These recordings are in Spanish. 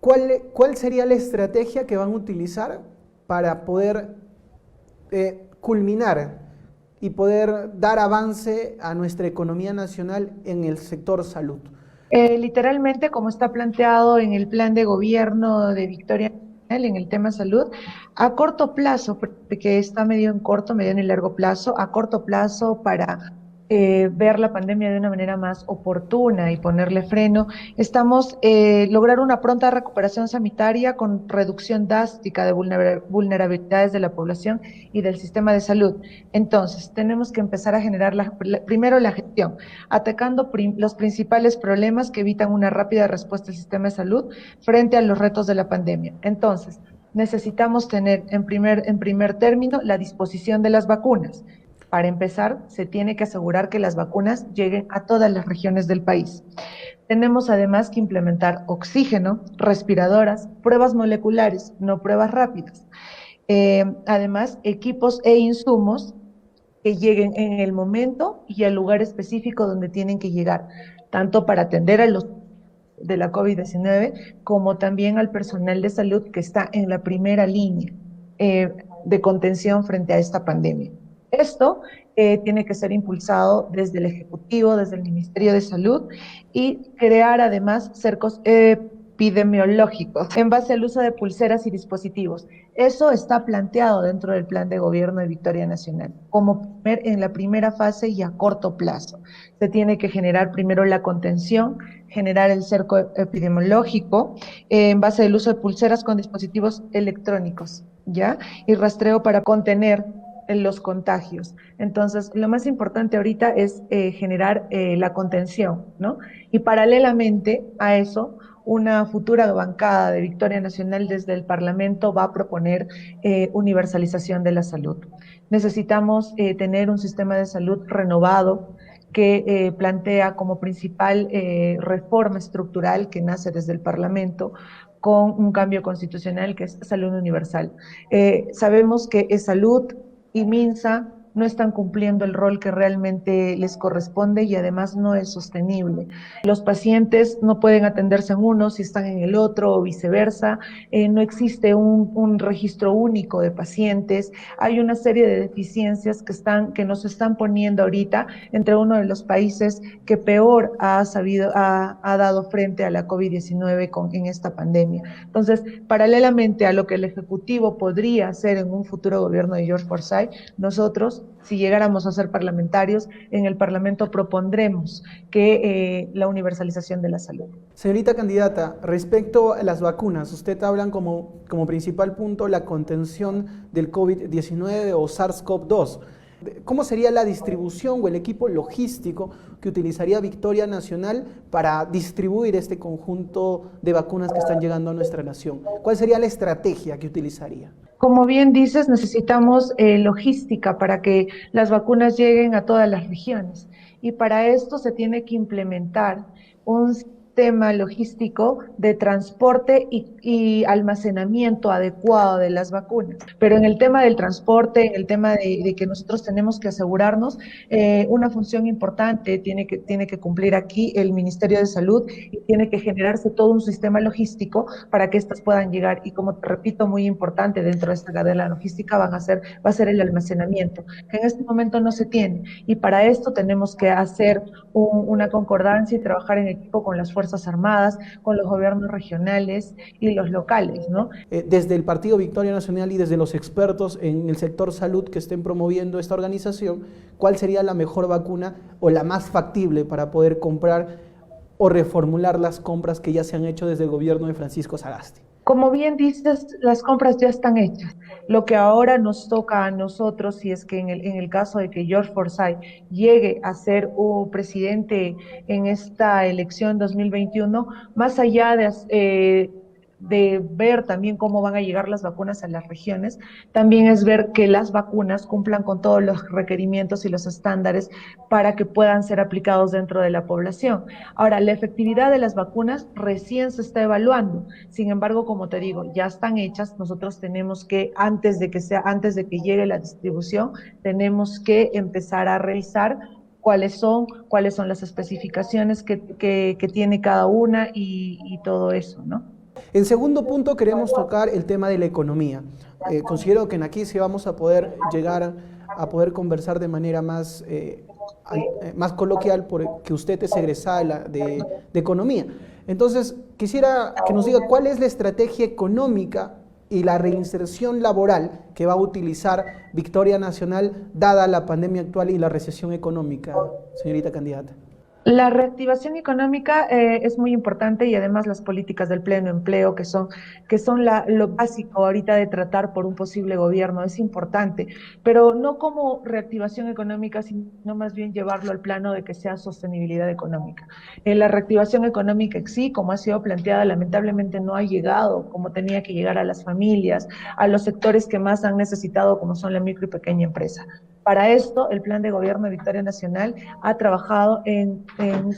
¿Cuál sería la estrategia que van a utilizar para poder culminar y poder dar avance a nuestra economía nacional en el sector salud? Literalmente, como está planteado en el plan de gobierno de Victoria Nacional en el tema salud, a corto plazo, porque está medio en corto, mediano y largo plazo, a corto plazo para ver la pandemia de una manera más oportuna y ponerle freno, estamos lograr una pronta recuperación sanitaria con reducción drástica de vulnerabilidades de la población y del sistema de salud. Entonces, tenemos que empezar a generar primero la gestión, atacando los principales problemas que evitan una rápida respuesta del sistema de salud frente a los retos de la pandemia. Entonces, necesitamos tener en primer término la disposición de las vacunas. Para empezar, se tiene que asegurar que las vacunas lleguen a todas las regiones del país. Tenemos además que implementar oxígeno, respiradoras, pruebas moleculares, no pruebas rápidas. Además, equipos e insumos que lleguen en el momento y al lugar específico donde tienen que llegar, tanto para atender a los de la COVID-19 como también al personal de salud que está en la primera línea de contención frente a esta pandemia. Esto tiene que ser impulsado desde el Ejecutivo, desde el Ministerio de Salud y crear además cercos epidemiológicos en base al uso de pulseras y dispositivos. Eso está planteado dentro del plan de gobierno de Victoria Nacional, como en la primera fase y a corto plazo. Se tiene que generar primero la contención, generar el cerco epidemiológico en base al uso de pulseras con dispositivos electrónicos, ¿ya? Y rastreo para contener los contagios. Entonces, lo más importante ahorita es generar la contención, ¿no? Y paralelamente a eso, una futura bancada de Victoria Nacional desde el Parlamento va a proponer universalización de la salud. Necesitamos tener un sistema de salud renovado que plantea como principal reforma estructural que nace desde el Parlamento con un cambio constitucional que es salud universal. Sabemos que es salud y MINSA no están cumpliendo el rol que realmente les corresponde y además no es sostenible. Los pacientes no pueden atenderse en uno si están en el otro o viceversa, no existe un registro único de pacientes, hay una serie de deficiencias que nos están poniendo ahorita entre uno de los países que peor ha dado frente a la COVID-19 en esta pandemia. Entonces, paralelamente a lo que el Ejecutivo podría hacer en un futuro gobierno de George Forsyth, nosotros, si llegáramos a ser parlamentarios, en el Parlamento propondremos que la universalización de la salud. Señorita candidata, respecto a las vacunas, usted habla como principal punto la contención del COVID-19 o SARS-CoV-2. ¿Cómo sería la distribución o el equipo logístico que utilizaría Victoria Nacional para distribuir este conjunto de vacunas que están llegando a nuestra nación? ¿Cuál sería la estrategia que utilizaría? Como bien dices, necesitamos logística para que las vacunas lleguen a todas las regiones. Y para esto se tiene que implementar un sistema logístico de transporte y almacenamiento adecuado de las vacunas. Pero en el tema del transporte, en el tema de que nosotros tenemos que asegurarnos, una función importante tiene que cumplir aquí el Ministerio de Salud y tiene que generarse todo un sistema logístico para que estas puedan llegar. Y como te repito, muy importante dentro de esta cadena logística va a ser el almacenamiento, que en este momento no se tiene. Y para esto tenemos que hacer una concordancia y trabajar en equipo con las Fuerzas Armadas, con los gobiernos regionales y los locales, ¿no? Desde el Partido Victoria Nacional y desde los expertos en el sector salud que estén promoviendo esta organización, ¿cuál sería la mejor vacuna o la más factible para poder comprar o reformular las compras que ya se han hecho desde el gobierno de Francisco Sagasti? Como bien dices, las compras ya están hechas. Lo que ahora nos toca a nosotros, si es que en el caso de que George Forsyth llegue a ser presidente en esta elección 2021, más allá de ver también cómo van a llegar las vacunas a las regiones, también es ver que las vacunas cumplan con todos los requerimientos y los estándares para que puedan ser aplicados dentro de la población. Ahora, la efectividad de las vacunas recién se está evaluando. Sin embargo, como te digo, ya están hechas. Nosotros tenemos que, antes de que llegue la distribución, tenemos que empezar a revisar cuáles son las especificaciones que tiene cada una y todo eso, ¿no? En segundo punto queremos tocar el tema de la economía. Considero que en aquí sí vamos a poder llegar a poder conversar de manera más coloquial porque usted es egresada de economía. Entonces, quisiera que nos diga cuál es la estrategia económica y la reinserción laboral que va a utilizar Victoria Nacional dada la pandemia actual y la recesión económica, señorita candidata. La reactivación económica es muy importante y además las políticas del pleno empleo, que son lo básico ahorita de tratar por un posible gobierno, es importante, pero no como reactivación económica, sino más bien llevarlo al plano de que sea sostenibilidad económica. La reactivación económica en sí, como ha sido planteada, lamentablemente no ha llegado como tenía que llegar a las familias, a los sectores que más han necesitado, como son la micro y pequeña empresa. Para esto, el Plan de Gobierno de Victoria Nacional ha trabajado en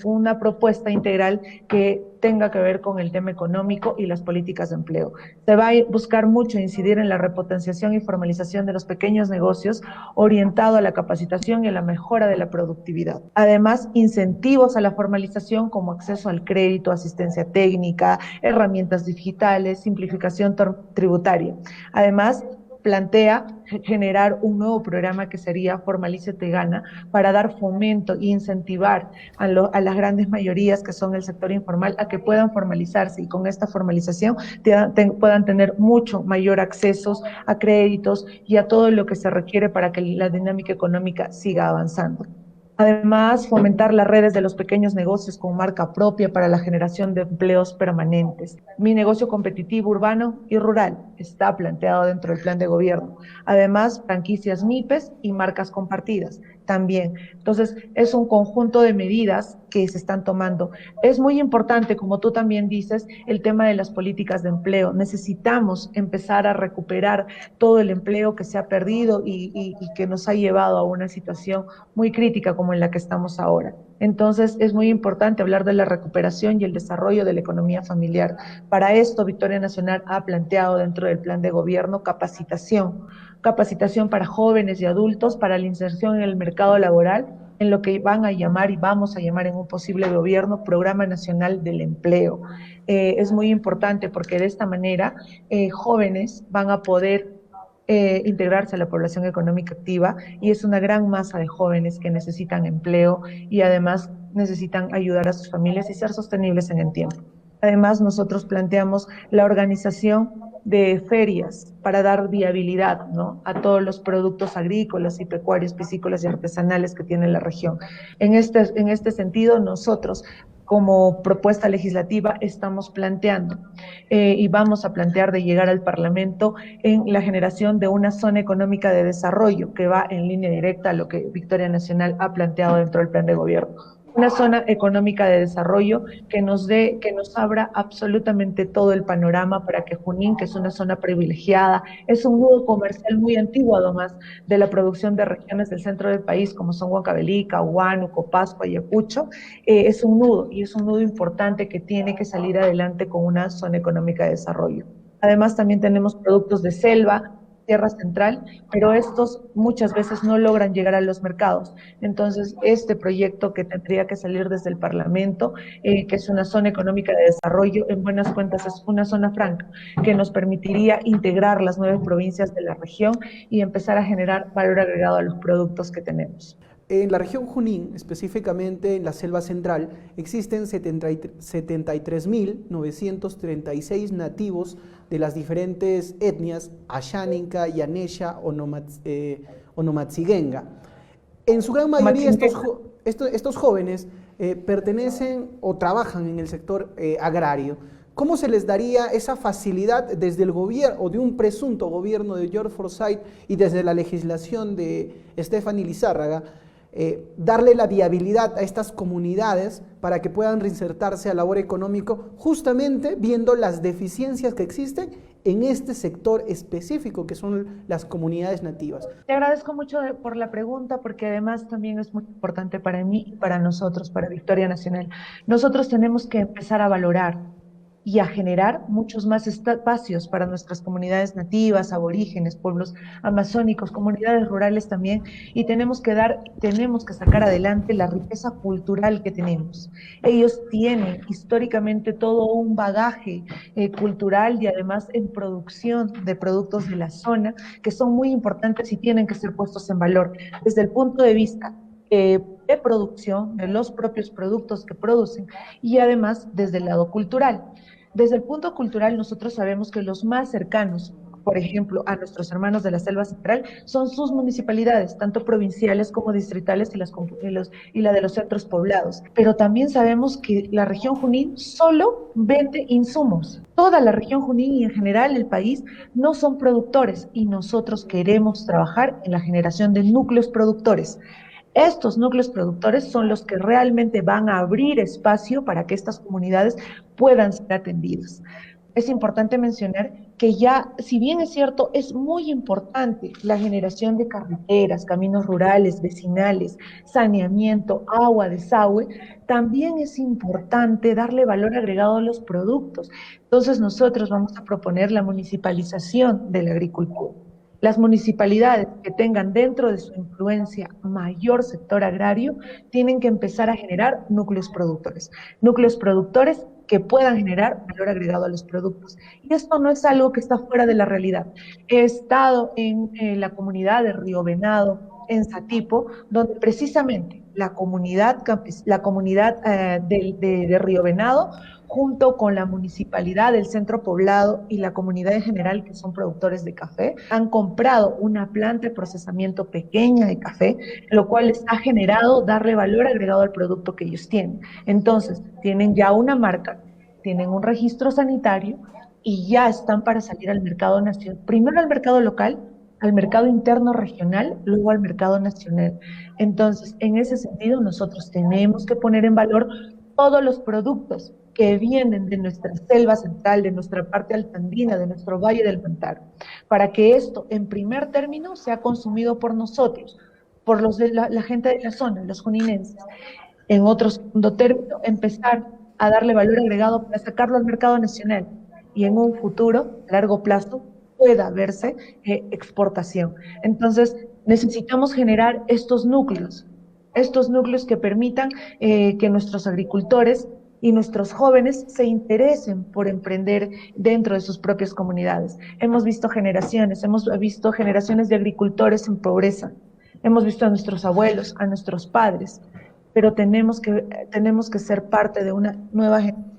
una propuesta integral que tenga que ver con el tema económico y las políticas de empleo. Se va a buscar mucho incidir en la repotenciación y formalización de los pequeños negocios, orientado a la capacitación y a la mejora de la productividad. Además, incentivos a la formalización como acceso al crédito, asistencia técnica, herramientas digitales, simplificación tributaria. Además, plantea generar un nuevo programa que sería Formalízate Gana para dar fomento e incentivar a las grandes mayorías que son el sector informal a que puedan formalizarse y con esta formalización puedan tener mucho mayor acceso a créditos y a todo lo que se requiere para que la dinámica económica siga avanzando. Además, fomentar las redes de los pequeños negocios con marca propia para la generación de empleos permanentes. Mi negocio competitivo urbano y rural está planteado dentro del plan de gobierno. Además, franquicias MIPES y marcas compartidas también. Entonces, es un conjunto de medidas que se están tomando. Es muy importante, como tú también dices, el tema de las políticas de empleo. Necesitamos empezar a recuperar todo el empleo que se ha perdido y que nos ha llevado a una situación muy crítica como en la que estamos ahora. Entonces, es muy importante hablar de la recuperación y el desarrollo de la economía familiar. Para esto, Victoria Nacional ha planteado dentro del plan de gobierno capacitación para jóvenes y adultos para la inserción en el mercado laboral, en lo que van a llamar y vamos a llamar en un posible gobierno Programa Nacional del Empleo. Es muy importante porque de esta manera jóvenes van a poder integrarse a la población económica activa y es una gran masa de jóvenes que necesitan empleo y además necesitan ayudar a sus familias y ser sostenibles en el tiempo. Además, nosotros planteamos la organización de ferias para dar viabilidad, ¿no?, a todos los productos agrícolas y pecuarios, piscícolas y artesanales que tiene la región. En este sentido, nosotros como propuesta legislativa estamos planteando y vamos a plantear de llegar al Parlamento en la generación de una zona económica de desarrollo que va en línea directa a lo que Victoria Nacional ha planteado dentro del plan de gobierno. Una zona económica de desarrollo que nos abra absolutamente todo el panorama para que Junín, que es una zona privilegiada, es un nudo comercial muy antiguo además de la producción de regiones del centro del país como son Huancavelica, Huánuco, Pasco, Ayacucho, es un nudo y es un nudo importante que tiene que salir adelante con una zona económica de desarrollo. Además también tenemos productos de selva, tierra central, pero estos muchas veces no logran llegar a los mercados. Entonces, este proyecto que tendría que salir desde el Parlamento, que es una zona económica de desarrollo, en buenas cuentas es una zona franca, que nos permitiría integrar las 9 provincias de la región y empezar a generar valor agregado a los productos que tenemos. En la región Junín, específicamente en la selva central, existen 73.936 nativos de las diferentes etnias Asháninka, Yanesha, Onomatzigenga. En su gran mayoría estos jóvenes pertenecen o trabajan en el sector agrario. ¿Cómo se les daría esa facilidad desde el gobierno o de un presunto gobierno de George Forsyth y desde la legislación de Stephanie Lizárraga, darle la viabilidad a estas comunidades para que puedan reinsertarse al labor económico, justamente viendo las deficiencias que existen en este sector específico que son las comunidades nativas? Te agradezco mucho por la pregunta porque además también es muy importante para mí y para nosotros, para Victoria Nacional. Nosotros tenemos que empezar a valorar y a generar muchos más espacios para nuestras comunidades nativas, aborígenes, pueblos amazónicos, comunidades rurales también, y tenemos que sacar adelante la riqueza cultural que tenemos. Ellos tienen históricamente todo un bagaje cultural y además en producción de productos de la zona que son muy importantes y tienen que ser puestos en valor desde el punto de vista de producción, de los propios productos que producen y además desde el lado cultural. Desde el punto cultural, nosotros sabemos que los más cercanos, por ejemplo, a nuestros hermanos de la Selva Central, son sus municipalidades, tanto provinciales como distritales y la de los centros poblados. Pero también sabemos que la región Junín solo vende insumos. Toda la región Junín y en general el país no son productores y nosotros queremos trabajar en la generación de núcleos productores. Estos núcleos productores son los que realmente van a abrir espacio para que estas comunidades puedan ser atendidas. Es importante mencionar que ya, si bien es cierto, es muy importante la generación de carreteras, caminos rurales, vecinales, saneamiento, agua, desagüe, también es importante darle valor agregado a los productos. Entonces nosotros vamos a proponer la municipalización de la agricultura. Las municipalidades que tengan dentro de su influencia mayor sector agrario tienen que empezar a generar núcleos productores que puedan generar valor agregado a los productos. Y esto no es algo que está fuera de la realidad. He estado en la comunidad de Río Venado, en Satipo, donde precisamente la comunidad de Río Venado junto con la municipalidad, el centro poblado y la comunidad en general, que son productores de café, han comprado una planta de procesamiento pequeña de café, lo cual les ha generado darle valor agregado al producto que ellos tienen. Entonces, tienen ya una marca, tienen un registro sanitario y ya están para salir al mercado nacional, primero al mercado local, al mercado interno regional, luego al mercado nacional. Entonces, en ese sentido, nosotros tenemos que poner en valor todos los productos que vienen de nuestra selva central, de nuestra parte altandina, de nuestro Valle del Mantaro, para que esto, en primer término, sea consumido por nosotros, por la gente de la zona, los juninenses. En otro segundo término, empezar a darle valor agregado para sacarlo al mercado nacional y en un futuro, a largo plazo, pueda verse exportación. Entonces, necesitamos generar estos núcleos que permitan que nuestros agricultores y nuestros jóvenes se interesen por emprender dentro de sus propias comunidades. Hemos visto generaciones de agricultores en pobreza, hemos visto a nuestros abuelos, a nuestros padres, pero tenemos que ser parte de una nueva generación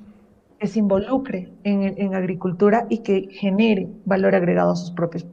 que se involucre en agricultura y que genere valor agregado a sus propios